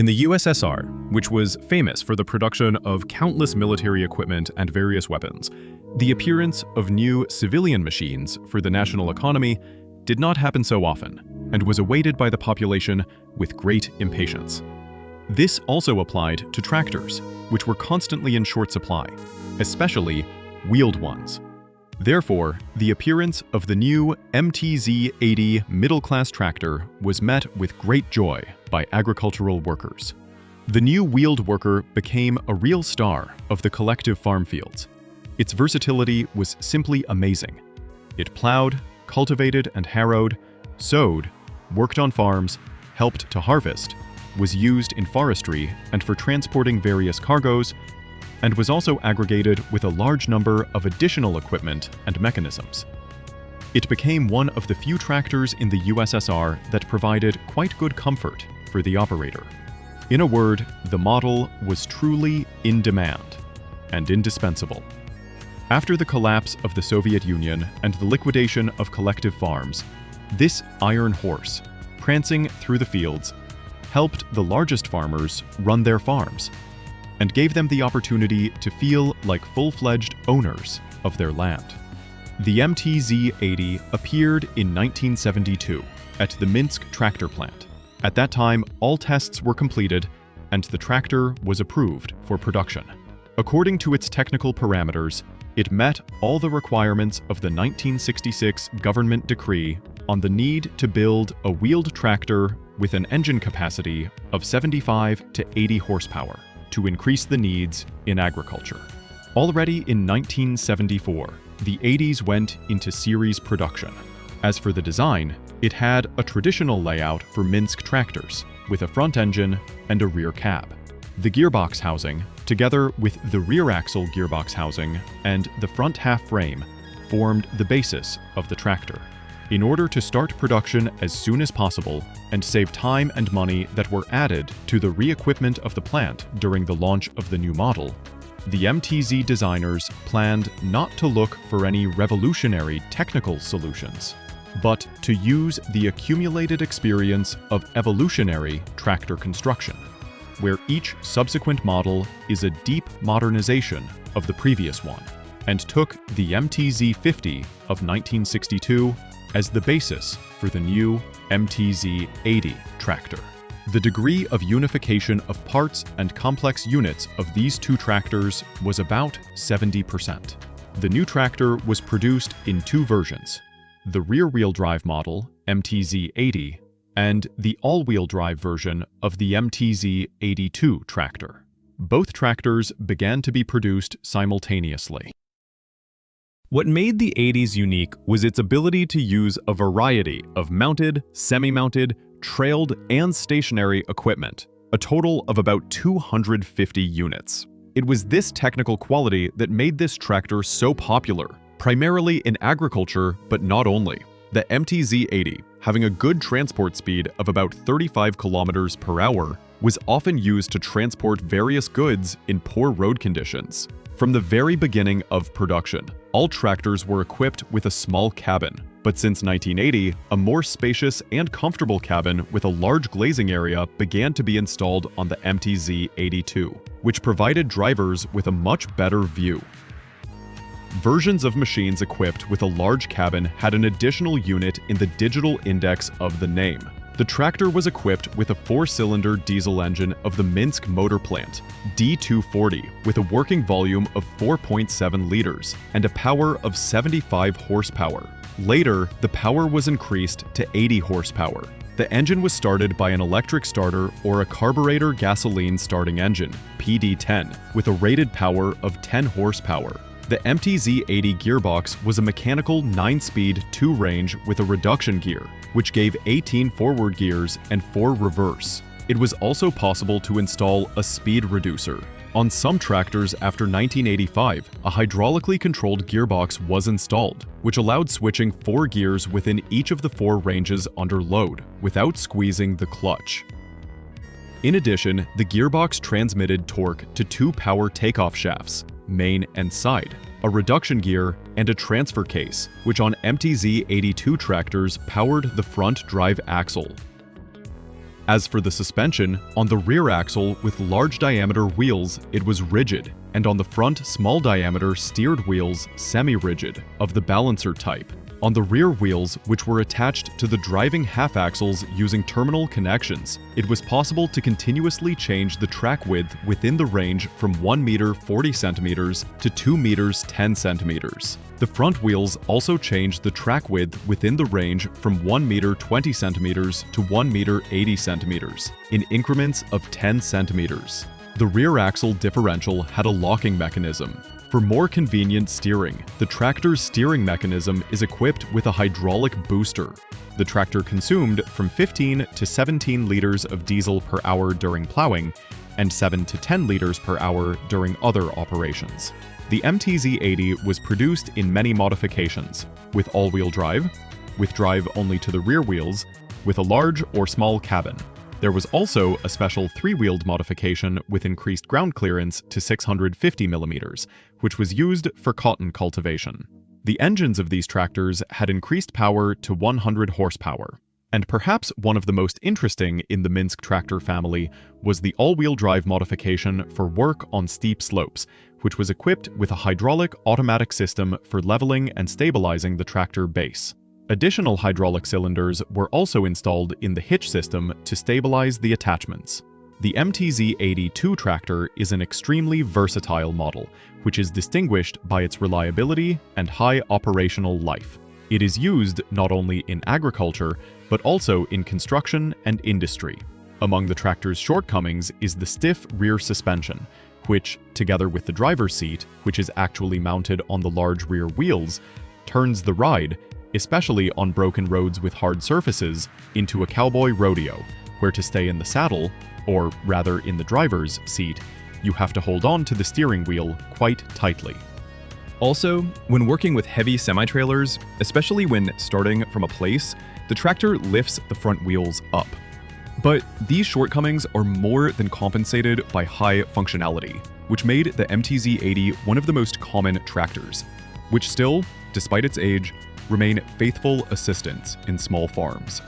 In the USSR, which was famous for the production of countless military equipment and various weapons, the appearance of new civilian machines for the national economy did not happen so often, and was awaited by the population with great impatience. This also applied to tractors, which were constantly in short supply, especially wheeled ones. Therefore, the appearance of the new MTZ-80 middle-class tractor was met with great joy by agricultural workers. The new wheeled worker became a real star of the collective farm fields. Its versatility was simply amazing. It plowed, cultivated and harrowed, sowed, worked on farms, helped to harvest, was used in forestry and for transporting various cargoes, and was also aggregated with a large number of additional equipment and mechanisms. It became one of the few tractors in the USSR that provided quite good comfort for the operator. In a word, the model was truly in demand and indispensable. After the collapse of the Soviet Union and the liquidation of collective farms, this iron horse, prancing through the fields, helped the largest farmers run their farms and gave them the opportunity to feel like full-fledged owners of their land. The MTZ-80 appeared in 1972 at the Minsk tractor plant. At that time, all tests were completed and the tractor was approved for production. According to its technical parameters, it met all the requirements of the 1966 government decree on the need to build a wheeled tractor with an engine capacity of 75 to 80 horsepower to increase the needs in agriculture. Already in 1974, the 80s went into series production. As for the design, it had a traditional layout for Minsk tractors, with a front engine and a rear cab. The gearbox housing, together with the rear axle gearbox housing and the front half frame, formed the basis of the tractor. In order to start production as soon as possible and save time and money that were added to the re-equipment of the plant during the launch of the new model, the MTZ designers planned not to look for any revolutionary technical solutions, but to use the accumulated experience of evolutionary tractor construction, where each subsequent model is a deep modernization of the previous one, and took the MTZ-80 of 1962 as the basis for the new MTZ-80 tractor. The degree of unification of parts and complex units of these two tractors was about 70%. The new tractor was produced in two versions: the rear-wheel drive model, MTZ-80, and the all-wheel drive version of the MTZ-82 tractor. Both tractors began to be produced simultaneously. What made the 80s unique was its ability to use a variety of mounted, semi-mounted, trailed, and stationary equipment, a total of about 250 units. It was this technical quality that made this tractor so popular, primarily in agriculture, but not only. The MTZ-80, having a good transport speed of about 35 kilometers per hour, was often used to transport various goods in poor road conditions. From the very beginning of production, all tractors were equipped with a small cabin, but since 1980, a more spacious and comfortable cabin with a large glazing area began to be installed on the MTZ-82, which provided drivers with a much better view. Versions of machines equipped with a large cabin had an additional unit in the digital index of the name. The tractor was equipped with a 4-cylinder diesel engine of the Minsk motor plant, D240, with a working volume of 4.7 liters and a power of 75 horsepower. Later, the power was increased to 80 horsepower. The engine was started by an electric starter or a carburetor gasoline starting engine, PD10, with a rated power of 10 horsepower. The MTZ-80 gearbox was a mechanical 9-speed 2-range with a reduction gear, which gave 18 forward gears and 4 reverse. It was also possible to install a speed reducer. On some tractors after 1985, a hydraulically controlled gearbox was installed, which allowed switching 4 gears within each of the 4 ranges under load, without squeezing the clutch. In addition, the gearbox transmitted torque to 2 power takeoff shafts, main and side, a reduction gear, and a transfer case, which on MTZ-82 tractors powered the front drive axle. As for the suspension, on the rear axle with large diameter wheels, it was rigid, and on the front small diameter steered wheels, semi-rigid, of the balancer type. On the rear wheels, which were attached to the driving half axles using terminal connections, it was possible to continuously change the track width within the range from 1 meter 40 centimeters to 2 meters 10 centimeters. The front wheels also changed the track width within the range from 1 meter 20 centimeters to 1 meter 80 centimeters, in increments of 10 centimeters. The rear axle differential had a locking mechanism. For more convenient steering, the tractor's steering mechanism is equipped with a hydraulic booster. The tractor consumed from 15 to 17 liters of diesel per hour during plowing and 7 to 10 liters per hour during other operations. The MTZ-80 was produced in many modifications, with all-wheel drive, with drive only to the rear wheels, with a large or small cabin. There was also a special three-wheeled modification with increased ground clearance to 650 millimeters, which was used for cotton cultivation. The engines of these tractors had increased power to 100 horsepower. And perhaps one of the most interesting in the Minsk tractor family was the all-wheel drive modification for work on steep slopes, which was equipped with a hydraulic automatic system for leveling and stabilizing the tractor base. Additional hydraulic cylinders were also installed in the hitch system to stabilize the attachments. The MTZ-80 tractor is an extremely versatile model, which is distinguished by its reliability and high operational life. It is used not only in agriculture, but also in construction and industry. Among the tractor's shortcomings is the stiff rear suspension, which, together with the driver's seat, which is actually mounted on the large rear wheels, turns the ride, especially on broken roads with hard surfaces, into a cowboy rodeo, where to stay in the saddle, or rather in the driver's seat, you have to hold on to the steering wheel quite tightly. Also, when working with heavy semi-trailers, especially when starting from a place, the tractor lifts the front wheels up. But these shortcomings are more than compensated by high functionality, which made the MTZ-80 one of the most common tractors, which still, despite its age, remain faithful assistants in small farms.